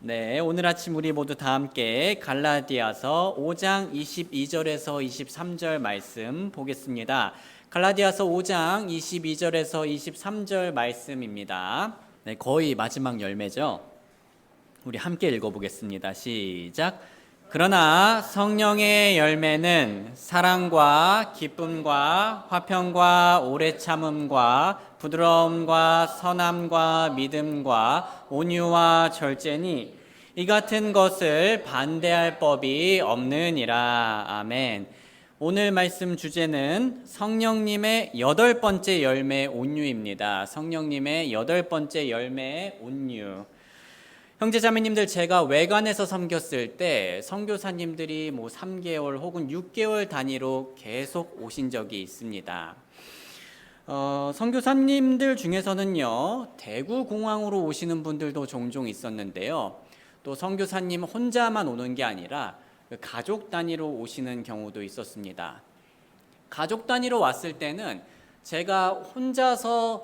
네, 오늘 아침 우리 모두 다 함께 갈라디아서 5장 22절에서 23절 말씀 보겠습니다. 갈라디아서 5장 22절에서 23절 말씀입니다. 네, 거의 마지막 열매죠. 우리 함께 읽어보겠습니다. 시작. 그러나 성령의 열매는 사랑과 기쁨과 화평과 오래 참음과 부드러움과 선함과 믿음과 온유와 절제니 이 같은 것을 반대할 법이 없느니라. 아멘. 오늘 말씀 주제는 성령님의 8번째 열매 온유입니다. 성령님의 8번째 열매 온유. 형제자매님들, 제가 외관에서 섬겼을 때 선교사님들이 3개월 혹은 6개월 단위로 계속 오신 적이 있습니다. 선교사님들 중에서는요, 대구공항으로 오시는 분들도 종종 있었는데요. 또 선교사님 혼자만 오는 게 아니라 가족 단위로 오시는 경우도 있었습니다. 가족 단위로 왔을 때는 제가 혼자서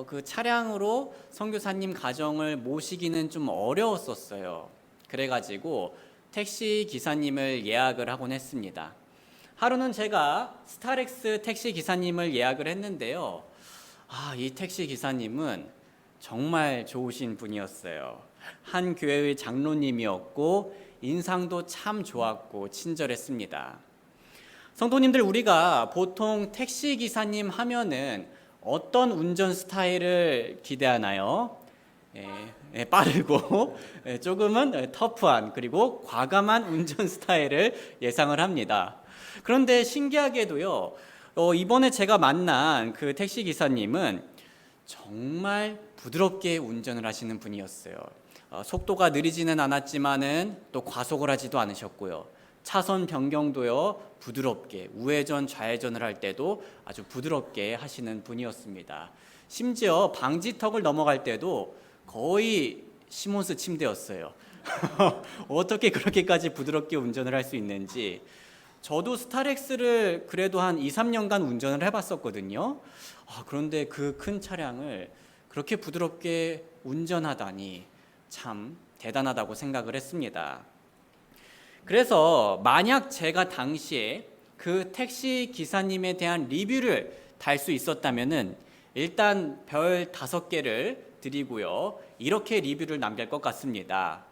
그 차량으로 선교사님 가정을 모시기는 좀 어려웠었어요. 그래가지고 택시 기사님을 예약을 하곤 했습니다. 하루는 제가 스타렉스 택시 기사님을 예약을 했는데요. 이 택시 기사님은 정말 좋으신 분이었어요. 한 교회의 장로님이었고 인상도 참 좋았고 친절했습니다. 성도님들, 우리가 보통 택시 기사님 하면은 어떤 운전 스타일을 기대하나요? 빠르고 조금은 터프한, 그리고 과감한 운전 스타일을 예상을 합니다. 그런데 신기하게도요, 이번에 제가 만난 그 택시 기사님은 정말 부드럽게 운전을 하시는 분이었어요. 속도가 느리지는 않았지만은 또 과속을 하지도 않으셨고요. 차선 변경도요, 부드럽게 우회전 좌회전을 할 때도 아주 부드럽게 하시는 분이었습니다. 심지어 방지턱을 넘어갈 때도 거의 시몬스 침대였어요. 어떻게 그렇게까지 부드럽게 운전을 할 수 있는지. 저도 스타렉스를 그래도 한 2, 3년간 운전을 해봤었거든요. 그런데 그 큰 차량을 그렇게 부드럽게 운전하다니 참 대단하다고 생각을 했습니다. 그래서 만약 제가 당시에 그 택시 기사님에 대한 리뷰를 달 수 있었다면은 일단 별 5개를 드리고요. 이렇게 리뷰를 남길 것 같습니다.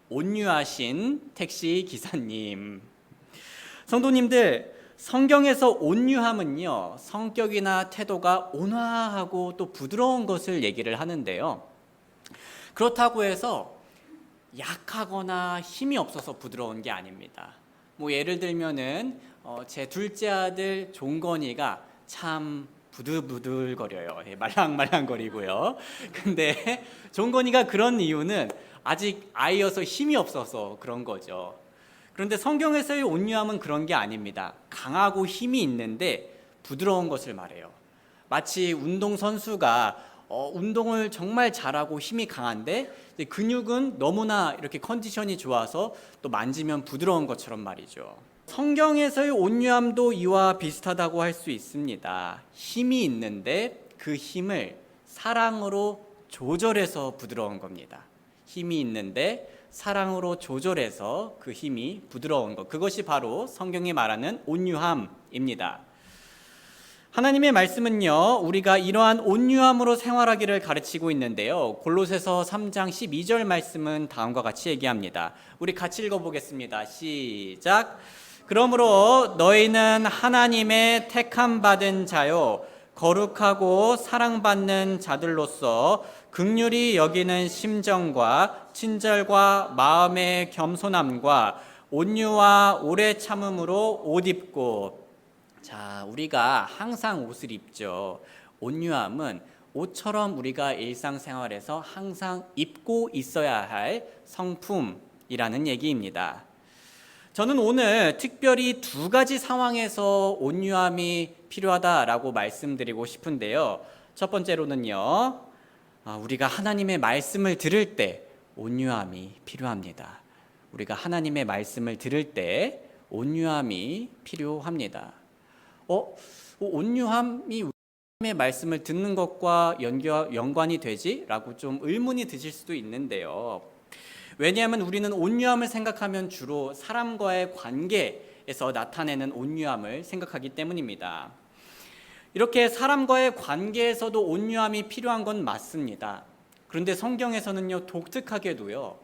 온유하신 택시 기사님. 성도님들, 성경에서 온유함은요, 성격이나 태도가 온화하고 또 부드러운 것을 얘기를 하는데요. 그렇다고 해서 약하거나 힘이 없어서 부드러운 게 아닙니다. 예를 들면은 제 둘째 아들 종건이가 참 부들부들거려요. 말랑말랑거리고요. 근데 종건이가 그런 이유는 아직 아이여서 힘이 없어서 그런 거죠. 그런데 성경에서의 온유함은 그런 게 아닙니다. 강하고 힘이 있는데 부드러운 것을 말해요. 마치 운동선수가 운동을 정말 잘하고 힘이 강한데 근육은 너무나 이렇게 컨디션이 좋아서 또 만지면 부드러운 것처럼 말이죠. 성경에서의 온유함도 이와 비슷하다고 할 수 있습니다. 힘이 있는데 그 힘을 사랑으로 조절해서 부드러운 겁니다. 힘이 있는데 사랑으로 조절해서 그 힘이 부드러운 것, 그것이 바로 성경이 말하는 온유함입니다. 하나님의 말씀은요, 우리가 이러한 온유함으로 생활하기를 가르치고 있는데요. 골로새서 3장 12절 말씀은 다음과 같이 얘기합니다. 우리 같이 읽어보겠습니다. 시작. 그러므로 너희는 하나님의 택함 받은 자요, 거룩하고 사랑받는 자들로서 긍휼히 여기는 심정과 친절과 마음의 겸손함과 온유와 오래 참음으로 옷 입고. 자, 우리가 항상 옷을 입죠. 온유함은 옷처럼 우리가 일상생활에서 항상 입고 있어야 할 성품이라는 얘기입니다. 저는 오늘 특별히 2가지 상황에서 온유함이 필요하다라고 말씀드리고 싶은데요. 첫 번째로는요, 우리가 하나님의 말씀을 들을 때 온유함이 필요합니다. 우리가 하나님의 말씀을 들을 때 온유함이 필요합니다. 온유함이 하나님의 말씀을 듣는 것과 연관이 되지? 라고 좀 의문이 드실 수도 있는데요. 왜냐하면 우리는 온유함을 생각하면 주로 사람과의 관계에서 나타내는 온유함을 생각하기 때문입니다. 이렇게 사람과의 관계에서도 온유함이 필요한 건 맞습니다. 그런데 성경에서는요, 독특하게도요,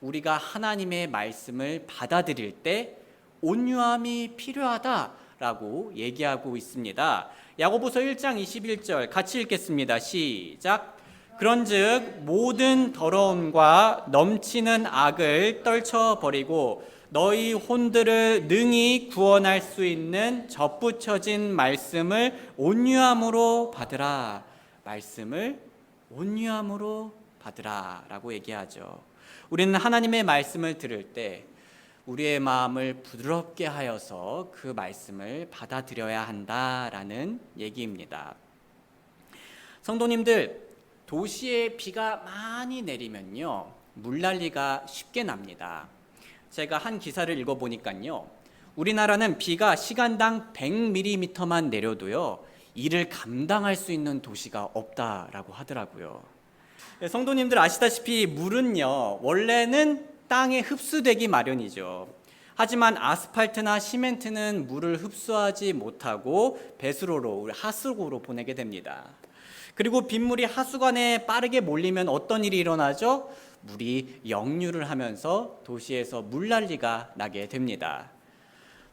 우리가 하나님의 말씀을 받아들일 때 온유함이 필요하다라고 얘기하고 있습니다. 야고보서 1장 21절 같이 읽겠습니다. 시작. 그런즉 모든 더러움과 넘치는 악을 떨쳐버리고 너희 혼들을 능히 구원할 수 있는 접붙여진 말씀을 온유함으로 받으라. 말씀을 온유함으로 받으라 라고 얘기하죠. 우리는 하나님의 말씀을 들을 때 우리의 마음을 부드럽게 하여서 그 말씀을 받아들여야 한다라는 얘기입니다. 성도님들, 도시에 비가 많이 내리면요, 물난리가 쉽게 납니다. 제가 한 기사를 읽어보니까요, 우리나라는 비가 시간당 100mm만 내려도요, 이를 감당할 수 있는 도시가 없다라고 하더라고요. 성도님들 아시다시피 물은요, 원래는 땅에 흡수되기 마련이죠. 하지만 아스팔트나 시멘트는 물을 흡수하지 못하고 배수로로, 하수구로 보내게 됩니다. 그리고 빗물이 하수관에 빠르게 몰리면 어떤 일이 일어나죠? 물이 역류를 하면서 도시에서 물난리가 나게 됩니다.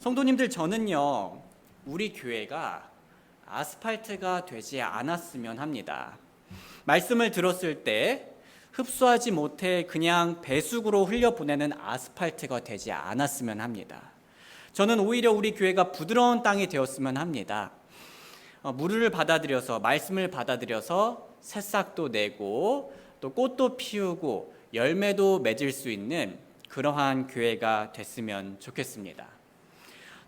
성도님들, 저는요, 우리 교회가 아스팔트가 되지 않았으면 합니다. 말씀을 들었을 때 흡수하지 못해 그냥 배수구로 흘려보내는 아스팔트가 되지 않았으면 합니다. 저는 오히려 우리 교회가 부드러운 땅이 되었으면 합니다. 물을 받아들여서, 말씀을 받아들여서 새싹도 내고 또 꽃도 피우고 열매도 맺을 수 있는 그러한 교회가 됐으면 좋겠습니다.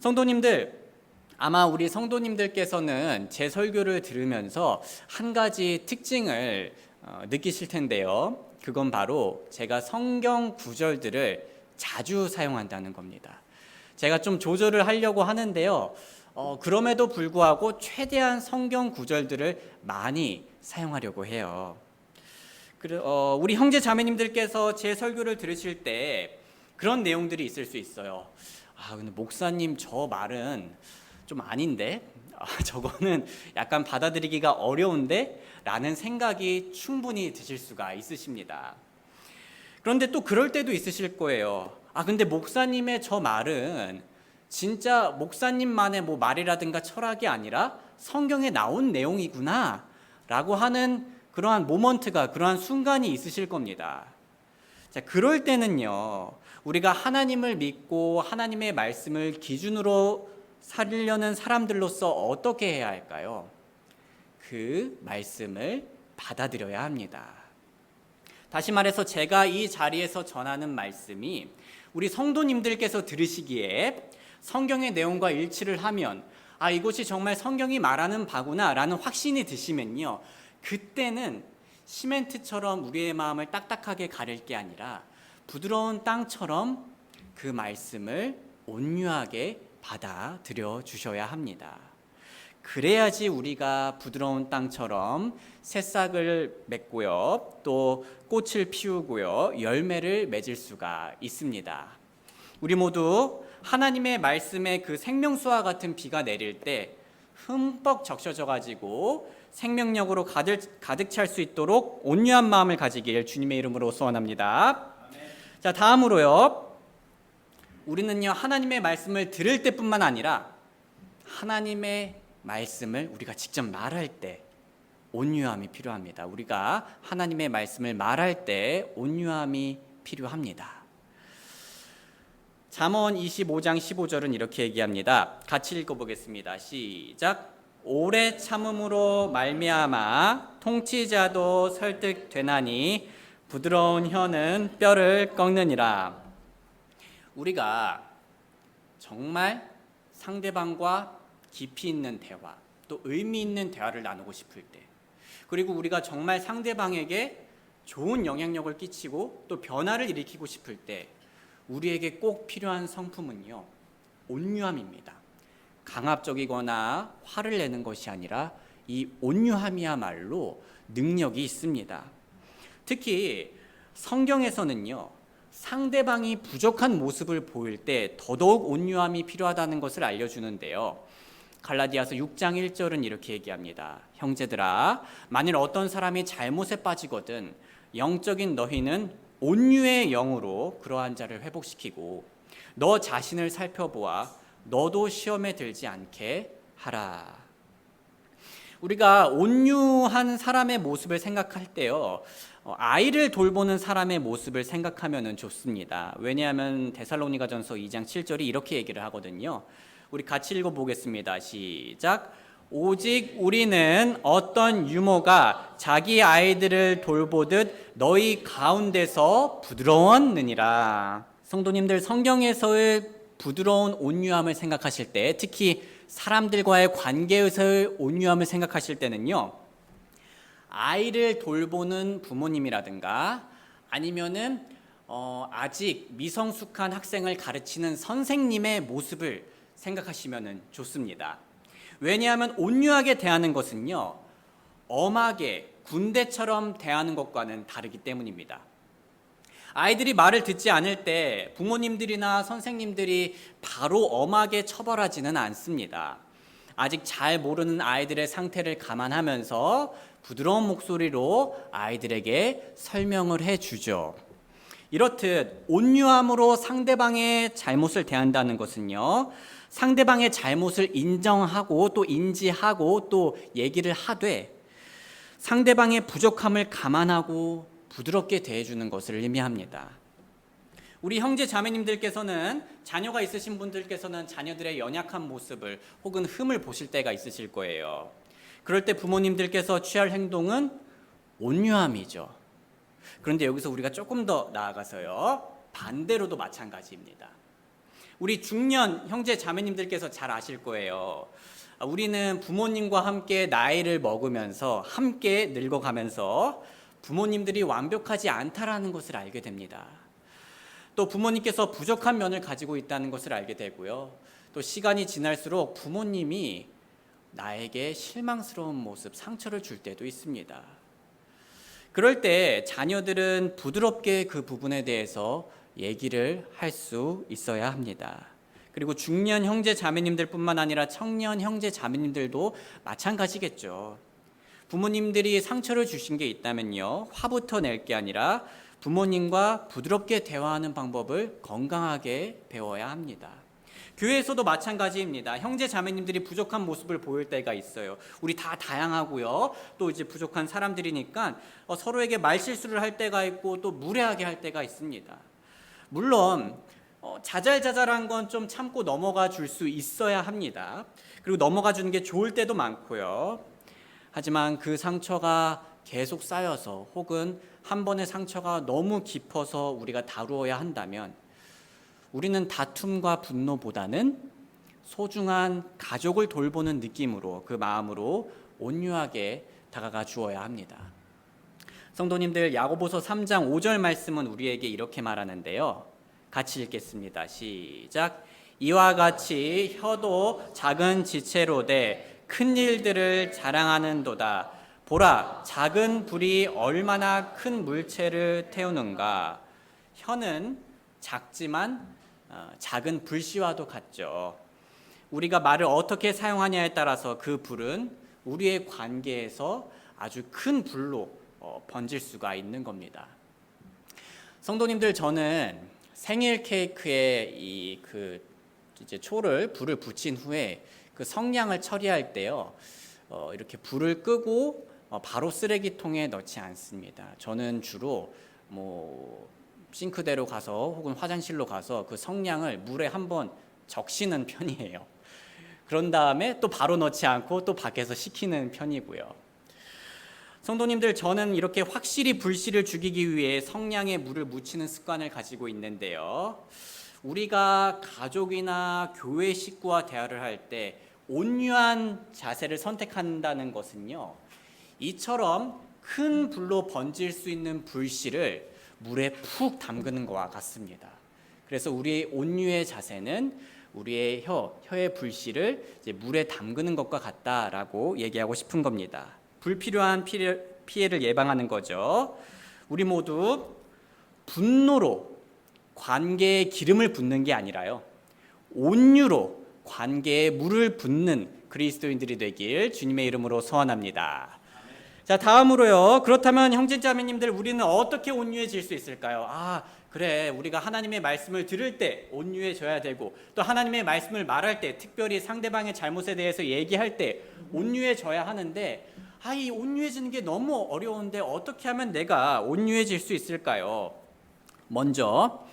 성도님들, 아마 우리 성도님들께서는 제 설교를 들으면서 한 가지 특징을 느끼실 텐데요. 그건 바로 제가 성경 구절들을 자주 사용한다는 겁니다. 제가 좀 조절을 하려고 하는데요. 그럼에도 불구하고 최대한 성경 구절들을 많이 사용하려고 해요. 우리 형제 자매님들께서 제 설교를 들으실 때 그런 내용들이 있을 수 있어요. 근데 목사님 저 말은 좀 아닌데? 저거는 약간 받아들이기가 어려운데? 라는 생각이 충분히 드실 수가 있으십니다. 그런데 또 그럴 때도 있으실 거예요. 근데 목사님의 저 말은 진짜 목사님만의 말이라든가 철학이 아니라 성경에 나온 내용이구나 라고 하는 그러한 모먼트가, 그러한 순간이 있으실 겁니다. 자, 그럴 때는요, 우리가 하나님을 믿고 하나님의 말씀을 기준으로 살려는 사람들로서 어떻게 해야 할까요? 그 말씀을 받아들여야 합니다. 다시 말해서 제가 이 자리에서 전하는 말씀이 우리 성도님들께서 들으시기에 성경의 내용과 일치를 하면 이것이 정말 성경이 말하는 바구나 라는 확신이 드시면요, 그때는 시멘트처럼 우리의 마음을 딱딱하게 가릴 게 아니라 부드러운 땅처럼 그 말씀을 온유하게 받아들여 주셔야 합니다. 그래야지 우리가 부드러운 땅처럼 새싹을 맺고요, 또 꽃을 피우고요, 열매를 맺을 수가 있습니다. 우리 모두 하나님의 말씀에 그 생명수와 같은 비가 내릴 때 흠뻑 적셔져 가지고 생명력으로 가득 찰 수 있도록 온유한 마음을 가지길 주님의 이름으로 소원합니다. 자, 다음으로요, 우리는요, 하나님의 말씀을 들을 때뿐만 아니라 하나님의 말씀을 우리가 직접 말할 때 온유함이 필요합니다. 우리가 하나님의 말씀을 말할 때 온유함이 필요합니다. 잠언 25장 15절은 이렇게 얘기합니다. 같이 읽어보겠습니다. 시작. 오래 참음으로 말미암아 통치자도 설득되나니 부드러운 혀는 뼈를 꺾느니라. 우리가 정말 상대방과 깊이 있는 대화, 또 의미 있는 대화를 나누고 싶을 때, 그리고 우리가 정말 상대방에게 좋은 영향력을 끼치고 또 변화를 일으키고 싶을 때 우리에게 꼭 필요한 성품은요, 온유함입니다. 강압적이거나 화를 내는 것이 아니라 이 온유함이야말로 능력이 있습니다. 특히 성경에서는요, 상대방이 부족한 모습을 보일 때 더더욱 온유함이 필요하다는 것을 알려주는데요. 갈라디아서 6장 1절은 이렇게 얘기합니다. 형제들아, 만일 어떤 사람이 잘못에 빠지거든 영적인 너희는 온유의 영으로 그러한 자를 회복시키고 너 자신을 살펴보아 너도 시험에 들지 않게 하라. 우리가 온유한 사람의 모습을 생각할 때요, 아이를 돌보는 사람의 모습을 생각하면 좋습니다. 왜냐하면 데살로니가전서 2장 7절이 이렇게 얘기를 하거든요. 우리 같이 읽어보겠습니다. 시작. 오직 우리는 어떤 유모가 자기 아이들을 돌보듯 너희 가운데서 부드러웠느니라. 성도님들, 성경에서의 부드러운 온유함을 생각하실 때, 특히 사람들과의 관계에서의 온유함을 생각하실 때는요, 아이를 돌보는 부모님이라든가 아니면은 아직 미성숙한 학생을 가르치는 선생님의 모습을 생각하시면 좋습니다. 왜냐하면 온유하게 대하는 것은요, 엄하게 군대처럼 대하는 것과는 다르기 때문입니다. 아이들이 말을 듣지 않을 때 부모님들이나 선생님들이 바로 엄하게 처벌하지는 않습니다. 아직 잘 모르는 아이들의 상태를 감안하면서 부드러운 목소리로 아이들에게 설명을 해주죠. 이렇듯 온유함으로 상대방의 잘못을 대한다는 것은요, 상대방의 잘못을 인정하고 또 인지하고 또 얘기를 하되 상대방의 부족함을 감안하고 부드럽게 대해주는 것을 의미합니다. 우리 형제 자매님들께서는, 자녀가 있으신 분들께서는 자녀들의 연약한 모습을 혹은 흠을 보실 때가 있으실 거예요. 그럴 때 부모님들께서 취할 행동은 온유함이죠. 그런데 여기서 우리가 조금 더 나아가서요, 반대로도 마찬가지입니다. 우리 중년 형제 자매님들께서 잘 아실 거예요. 우리는 부모님과 함께 나이를 먹으면서 함께 늙어가면서 부모님들이 완벽하지 않다라는 것을 알게 됩니다. 또 부모님께서 부족한 면을 가지고 있다는 것을 알게 되고요. 또 시간이 지날수록 부모님이 나에게 실망스러운 모습, 상처를 줄 때도 있습니다. 그럴 때 자녀들은 부드럽게 그 부분에 대해서 얘기를 할 수 있어야 합니다. 그리고 중년 형제 자매님들뿐만 아니라 청년 형제 자매님들도 마찬가지겠죠. 부모님들이 상처를 주신 게 있다면요, 화부터 낼 게 아니라 부모님과 부드럽게 대화하는 방법을 건강하게 배워야 합니다. 교회에서도 마찬가지입니다. 형제 자매님들이 부족한 모습을 보일 때가 있어요. 우리 다 다양하고요. 또 이제 부족한 사람들이니까 서로에게 말실수를 할 때가 있고 또 무례하게 할 때가 있습니다. 물론 자잘자잘한 건 좀 참고 넘어가 줄 수 있어야 합니다. 그리고 넘어가 주는 게 좋을 때도 많고요. 하지만 그 상처가 계속 쌓여서 혹은 한 번의 상처가 너무 깊어서 우리가 다루어야 한다면 우리는 다툼과 분노보다는 소중한 가족을 돌보는 느낌으로, 그 마음으로 온유하게 다가가 주어야 합니다. 성도님들, 야고보서 3장 5절 말씀은 우리에게 이렇게 말하는데요. 같이 읽겠습니다. 시작. 이와 같이 혀도 작은 지체로 돼 큰 일들을 자랑하는도다. 보라, 작은 불이 얼마나 큰 물체를 태우는가. 혀는 작지만 작은 불씨와도 같죠. 우리가 말을 어떻게 사용하냐에 따라서 그 불은 우리의 관계에서 아주 큰 불로 번질 수가 있는 겁니다. 성도님들, 저는 생일 케이크에 이제 불을 붙인 후에 그 성냥을 처리할 때요, 이렇게 불을 끄고 바로 쓰레기통에 넣지 않습니다. 저는 주로 싱크대로 가서 혹은 화장실로 가서 그 성냥을 물에 한번 적시는 편이에요. 그런 다음에 또 바로 넣지 않고 또 밖에서 식히는 편이고요. 성도님들, 저는 이렇게 확실히 불씨를 죽이기 위해 성냥에 물을 묻히는 습관을 가지고 있는데요. 우리가 가족이나 교회 식구와 대화를 할 때 온유한 자세를 선택한다는 것은요, 이처럼 큰 불로 번질 수 있는 불씨를 물에 푹 담그는 것과 같습니다. 그래서 우리의 온유의 자세는 우리의 혀의 불씨를 이제 물에 담그는 것과 같다라고 얘기하고 싶은 겁니다. 불필요한 피해를 예방하는 거죠. 우리 모두 분노로 관계에 기름을 붓는 게 아니라요, 온유로 관계에 물을 붓는 그리스도인들이 되길 주님의 이름으로 소원합니다. 자, 다음으로요. 그렇다면 형제자매님들, 우리는 어떻게 온유해질 수 있을까요? 그래, 우리가 하나님의 말씀을 들을 때 온유해져야 되고, 또 하나님의 말씀을 말할 때, 특별히 상대방의 잘못에 대해서 얘기할 때 온유해져야 하는데, 이 온유해지는 게 너무 어려운데 어떻게 하면 내가 온유해질 수 있을까요? 먼저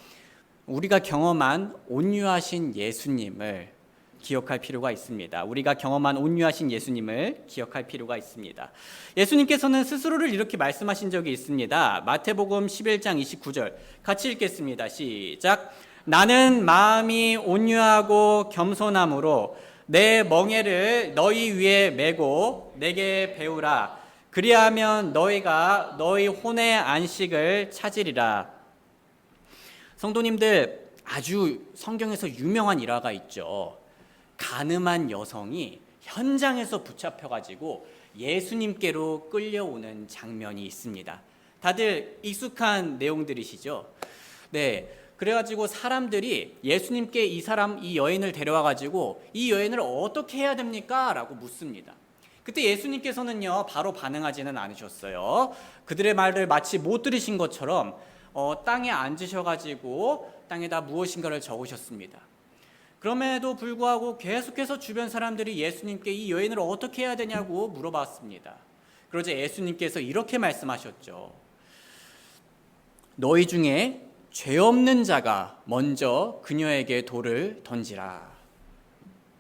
우리가 경험한 온유하신 예수님을 기억할 필요가 있습니다. 우리가 경험한 온유하신 예수님을 기억할 필요가 있습니다. 예수님께서는 스스로를 이렇게 말씀하신 적이 있습니다. 마태복음 11장 29절 같이 읽겠습니다. 시작. 나는 마음이 온유하고 겸손함으로 내 멍에를 너희 위에 메고 내게 배우라. 그리하면 너희가 너희 혼의 안식을 찾으리라. 성도님들, 아주 성경에서 유명한 일화가 있죠. 가늠한 여성이 현장에서 붙잡혀가지고 예수님께로 끌려오는 장면이 있습니다. 다들 익숙한 내용들이시죠? 네, 그래가지고 사람들이 예수님께 이 여인을 데려와가지고 이 여인을 어떻게 해야 됩니까? 라고 묻습니다. 그때 예수님께서는요, 바로 반응하지는 않으셨어요. 그들의 말을 마치 못 들으신 것처럼 땅에 앉으셔가지고 땅에다 무엇인가를 적으셨습니다. 그럼에도 불구하고 계속해서 주변 사람들이 예수님께 이 여인을 어떻게 해야 되냐고 물어봤습니다. 그러자 예수님께서 이렇게 말씀하셨죠. 너희 중에 죄 없는 자가 먼저 그녀에게 돌을 던지라.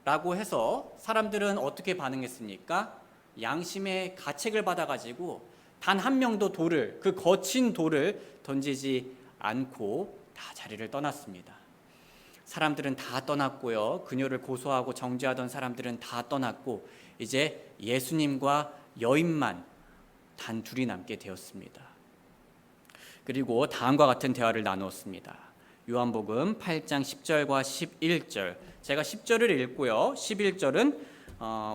라고 해서 사람들은 어떻게 반응했습니까? 양심의 가책을 받아가지고 단 한 명도 그 거친 돌을 던지지 않고 다 자리를 떠났습니다. 사람들은 다 떠났고요. 그녀를 고소하고 정죄하던 사람들은 다 떠났고 이제 예수님과 여인만 단 둘이 남게 되었습니다. 그리고 다음과 같은 대화를 나누었습니다. 요한복음 8장 10절과 11절, 제가 10절을 읽고요. 11절은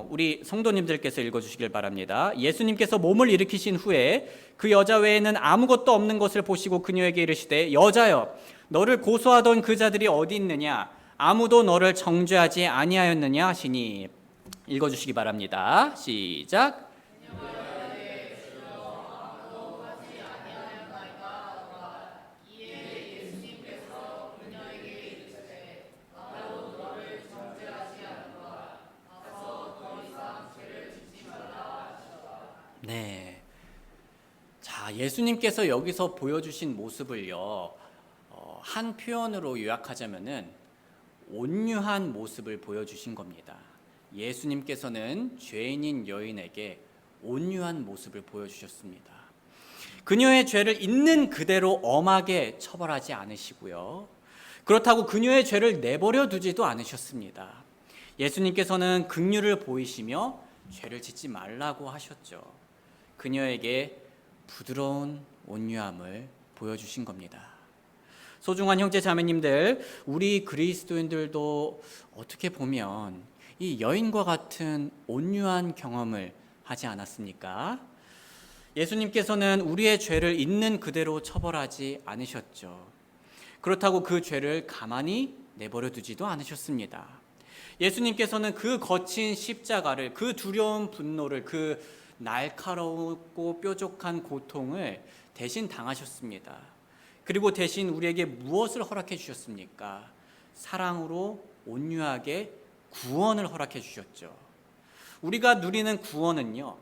우리 성도님들께서 읽어주시길 바랍니다. 예수님께서 몸을 일으키신 후에 그 여자 외에는 아무것도 없는 것을 보시고 그녀에게 이르시되 여자여, 너를 고소하던 그 자들이 어디 있느냐? 아무도 너를 정죄하지 아니하였느냐 하시니. 읽어주시기 바랍니다. 시작. 네. 자, 예수님께서 여기서 보여주신 모습을요, 한 표현으로 요약하자면은 온유한 모습을 보여주신 겁니다. 예수님께서는 죄인인 여인에게 온유한 모습을 보여주셨습니다. 그녀의 죄를 있는 그대로 엄하게 처벌하지 않으시고요. 그렇다고 그녀의 죄를 내버려 두지도 않으셨습니다. 예수님께서는 긍휼을 보이시며 죄를 짓지 말라고 하셨죠. 그녀에게 부드러운 온유함을 보여주신 겁니다. 소중한 형제 자매님들, 우리 그리스도인들도 어떻게 보면 이 여인과 같은 온유한 경험을 하지 않았습니까? 예수님께서는 우리의 죄를 있는 그대로 처벌하지 않으셨죠. 그렇다고 그 죄를 가만히 내버려 두지도 않으셨습니다. 예수님께서는 그 거친 십자가를, 그 두려운 분노를, 그 날카롭고 뾰족한 고통을 대신 당하셨습니다. 그리고 대신 우리에게 무엇을 허락해 주셨습니까? 사랑으로 온유하게 구원을 허락해 주셨죠. 우리가 누리는 구원은요,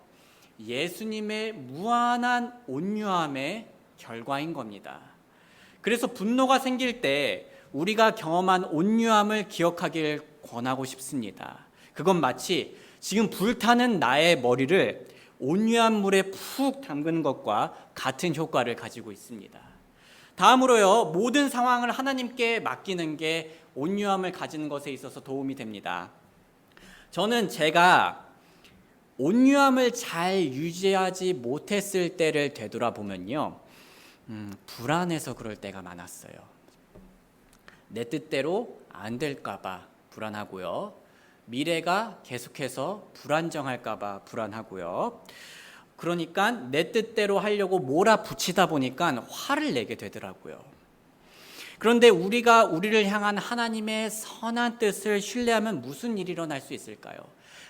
예수님의 무한한 온유함의 결과인 겁니다. 그래서 분노가 생길 때 우리가 경험한 온유함을 기억하길 권하고 싶습니다. 그건 마치 지금 불타는 나의 머리를 온유한 물에 푹 담그는 것과 같은 효과를 가지고 있습니다. 다음으로요, 모든 상황을 하나님께 맡기는 게 온유함을 가지는 것에 있어서 도움이 됩니다. 저는 제가 온유함을 잘 유지하지 못했을 때를 되돌아보면요, 불안해서 그럴 때가 많았어요. 내 뜻대로 안 될까봐 불안하고요, 미래가 계속해서 불안정할까봐 불안하고요. 그러니까 내 뜻대로 하려고 몰아붙이다 보니까 화를 내게 되더라고요. 그런데 우리가 우리를 향한 하나님의 선한 뜻을 신뢰하면 무슨 일이 일어날 수 있을까요?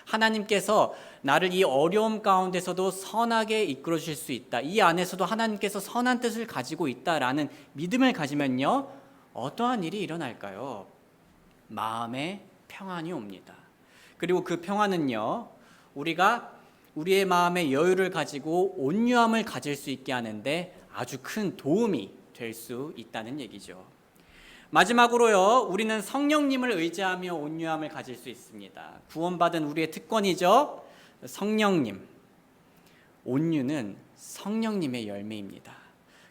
하나님께서 나를 이 어려움 가운데서도 선하게 이끌어 주실 수 있다. 이 안에서도 하나님께서 선한 뜻을 가지고 있다라는 믿음을 가지면요, 어떠한 일이 일어날까요? 마음의 평안이 옵니다. 그리고 그 평안은요, 우리가 우리의 마음의 여유를 가지고 온유함을 가질 수 있게 하는데 아주 큰 도움이 될 수 있다는 얘기죠. 마지막으로요, 우리는 성령님을 의지하며 온유함을 가질 수 있습니다. 구원받은 우리의 특권이죠. 성령님. 온유는 성령님의 열매입니다.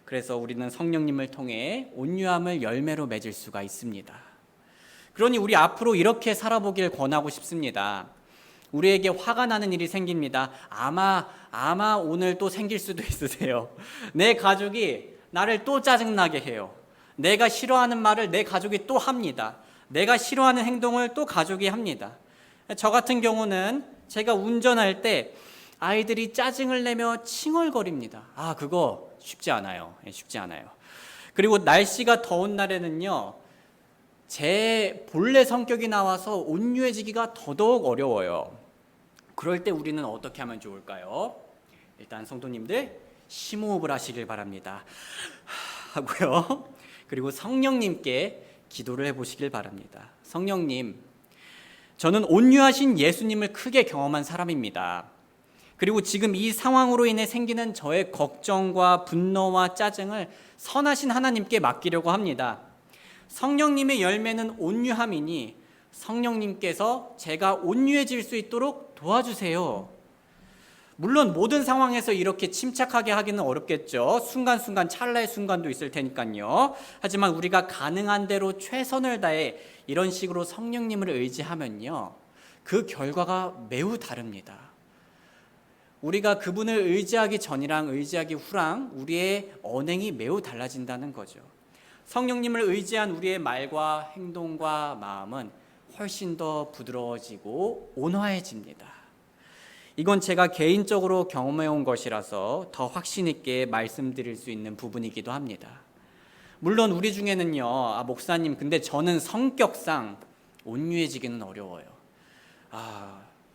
그래서 우리는 성령님을 통해 온유함을 열매로 맺을 수가 있습니다. 그러니 우리 앞으로 이렇게 살아보길 권하고 싶습니다. 우리에게 화가 나는 일이 생깁니다. 아마 오늘 또 생길 수도 있으세요. 내 가족이 나를 또 짜증나게 해요. 내가 싫어하는 말을 내 가족이 또 합니다. 내가 싫어하는 행동을 또 가족이 합니다. 저 같은 경우는 제가 운전할 때 아이들이 짜증을 내며 칭얼거립니다. 그거 쉽지 않아요. 쉽지 않아요. 그리고 날씨가 더운 날에는요, 제 본래 성격이 나와서 온유해지기가 더더욱 어려워요. 그럴 때 우리는 어떻게 하면 좋을까요? 일단 성도님들 심호흡을 하시길 바랍니다. 하고요. 그리고 성령님께 기도를 해보시길 바랍니다. 성령님, 저는 온유하신 예수님을 크게 경험한 사람입니다. 그리고 지금 이 상황으로 인해 생기는 저의 걱정과 분노와 짜증을 선하신 하나님께 맡기려고 합니다. 성령님의 열매는 온유함이니 성령님께서 제가 온유해질 수 있도록 도와주세요. 물론 모든 상황에서 이렇게 침착하게 하기는 어렵겠죠. 순간순간 찰나의 순간도 있을 테니까요. 하지만 우리가 가능한 대로 최선을 다해 이런 식으로 성령님을 의지하면요, 그 결과가 매우 다릅니다. 우리가 그분을 의지하기 전이랑 의지하기 후랑 우리의 언행이 매우 달라진다는 거죠. 성령님을 의지한 우리의 말과 행동과 마음은 훨씬 더 부드러워지고 온화해집니다. 이건 제가 개인적으로 경험해온 것이라서 더 확신 있게 말씀드릴 수 있는 부분이기도 합니다. 물론 우리 중에는요, 목사님, 근데 저는 성격상 온유해지기는 어려워요.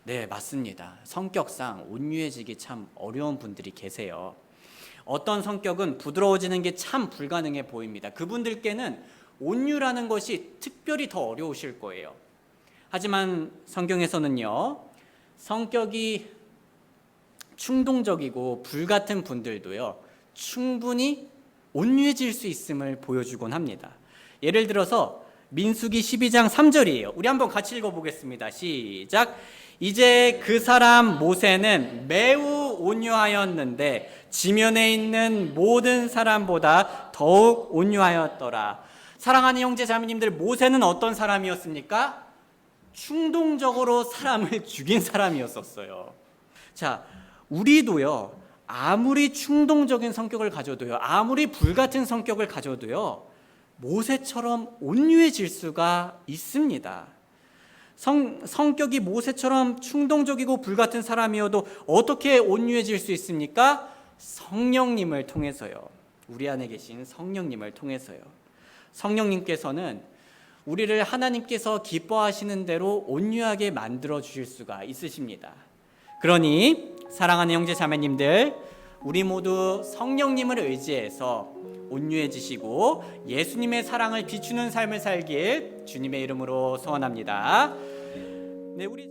네, 맞습니다. 성격상 온유해지기 참 어려운 분들이 계세요. 어떤 성격은 부드러워지는 게 참 불가능해 보입니다. 그분들께는 온유라는 것이 특별히 더 어려우실 거예요. 하지만 성경에서는요, 성격이 충동적이고 불같은 분들도요, 충분히 온유해질 수 있음을 보여주곤 합니다. 예를 들어서 민수기 12장 3절이에요. 우리 한번 같이 읽어보겠습니다. 시작. 이제 그 사람 모세는 매우 온유하였는데 지면에 있는 모든 사람보다 더욱 온유하였더라. 사랑하는 형제 자매님들, 모세는 어떤 사람이었습니까? 충동적으로 사람을 죽인 사람이었었어요. 자, 우리도요, 아무리 충동적인 성격을 가져도요, 아무리 불같은 성격을 가져도요, 모세처럼 온유해질 수가 있습니다. 성격이 모세처럼 충동적이고 불같은 사람이어도 어떻게 온유해질 수 있습니까? 성령님을 통해서요. 우리 안에 계신 성령님을 통해서요. 성령님께서는 우리를 하나님께서 기뻐하시는 대로 온유하게 만들어 주실 수가 있으십니다. 그러니 사랑하는 형제 자매님들, 우리 모두 성령님을 의지해서 온유해지시고 예수님의 사랑을 비추는 삶을 살길 주님의 이름으로 소원합니다. 네, 우리